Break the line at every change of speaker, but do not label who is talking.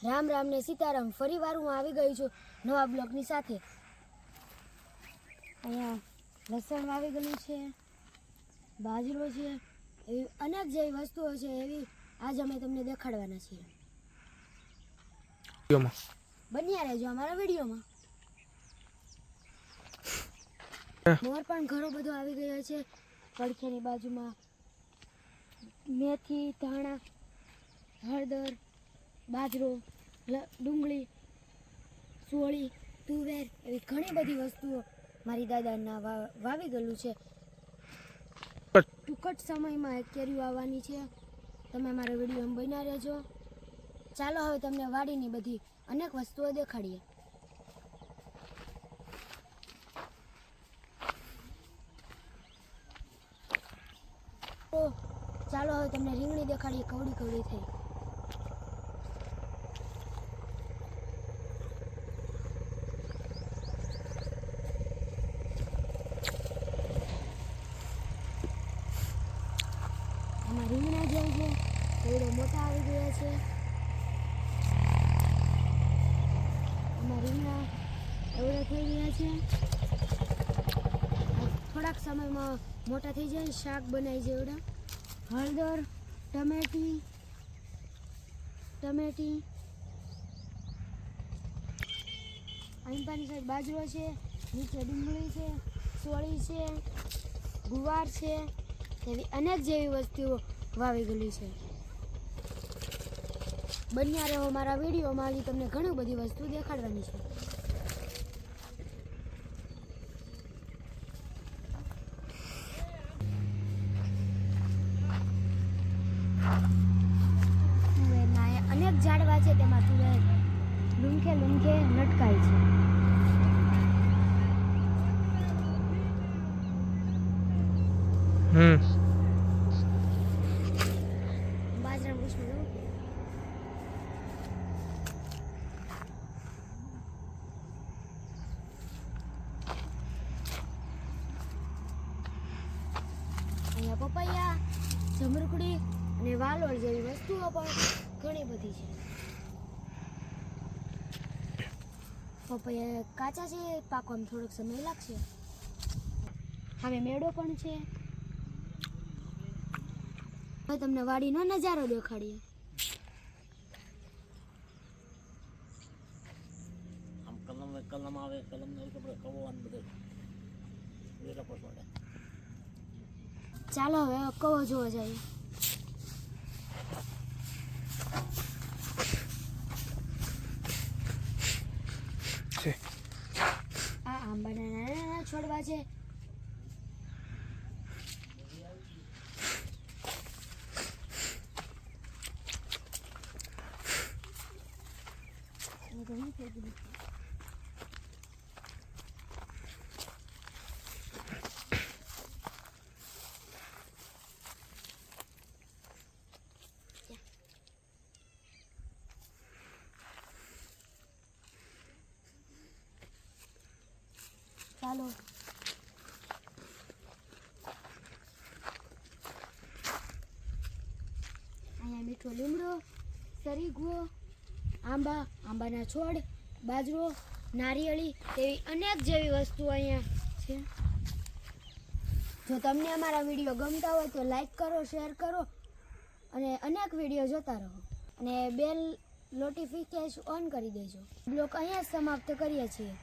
રામ રામ ને સીતારામ. ફરીવાર હું આવી ગઈ છું નવા બ્લોગની સાથે. અહીંયા લસણ વાવી ગયું છે, બાજરો છે, એવી અનેક જેવી વસ્તુઓ છે, એવી આજ અમે તમને દેખાડવાના છીએ. બન્યા રહેજો અમારા વિડીયોમાં. મોર પણ ઘણો બધો આવી ગયો છે. પડખેની બાજુમાં મેથી, ધાણા, હળદર, બાજરો, ડુંગળી, સોળી, તુવેર એવી ઘણી બધી વસ્તુઓ મારી દાદાના વાવી ગયેલું છે. ટૂંક જ સમયમાં કેરીઓ આવવાની છે. તમે મારા વિડીયોમાં બન્યા રહેજો. ચાલો હવે તમને વાડીની બધી અનેક વસ્તુઓ દેખાડીએ. તો ચાલો હવે તમને રીંગણી દેખાડીએ, કવડી કવડી થઈ. એમાં રીંગણા જેમ છે એવડો મોટા આવી ગયા છે. એમાં રીંગણા એવડા થઈ ગયા છે. થોડાક સમયમાં મોટા થઈ જાય, શાક બનાવી છે એવડા. હળદર, ટમેટી, આંબાની સાઈડ બાજરો છે, નીચે ડુંગળી છે, સોળી છે, ગુવાર છે, એવી અનેક જેવી વસ્તુઓ વાવી ગયેલી છે. બન્યા રહો મારા વિડીયોમાં, હજી તમને ઘણી બધી વસ્તુ દેખાડવાની છે. અનેક ઝાડવા છે, તેમાં તુવેર લૂંખે લટકાય છે. બાજરા પૂછવું અહીંયા પપૈયા, જમરૂકડી અને વાલોળ જેવી વસ્તુઓ પણ ઘણી બધી છે. પપૈયા કાચા છે, પાકવામાં થોડોક સમય લાગશે. હવે મેળો પણ છે. હવે તમને વાડીનો નજારો દેખાડીએ.
આમ કલમ આવે, કલમ આપણે કવવાનું બધું વેરા પસવાડે.
ચાલો હવે કવો જોવા જઈએ. આ આંબાના નાના નાના છોડવા છે. ચાલો અહીંયા મીઠો લીમડો, સરીગવો, આંબાના છોડ, બાજરો, નારિયેળી તેવી અનેક જેવી વસ્તુઓ અહીંયા છે. જો તમને અમારા વિડીયો ગમતા હોય તો લાઈક કરો, શેર કરો અને અનેક વિડીયો જોતા રહો અને બેલ નોટિફિકેશન ઓન કરી દેજો. બ્લોગ અહીંયા સમાપ્ત કરીએ છીએ.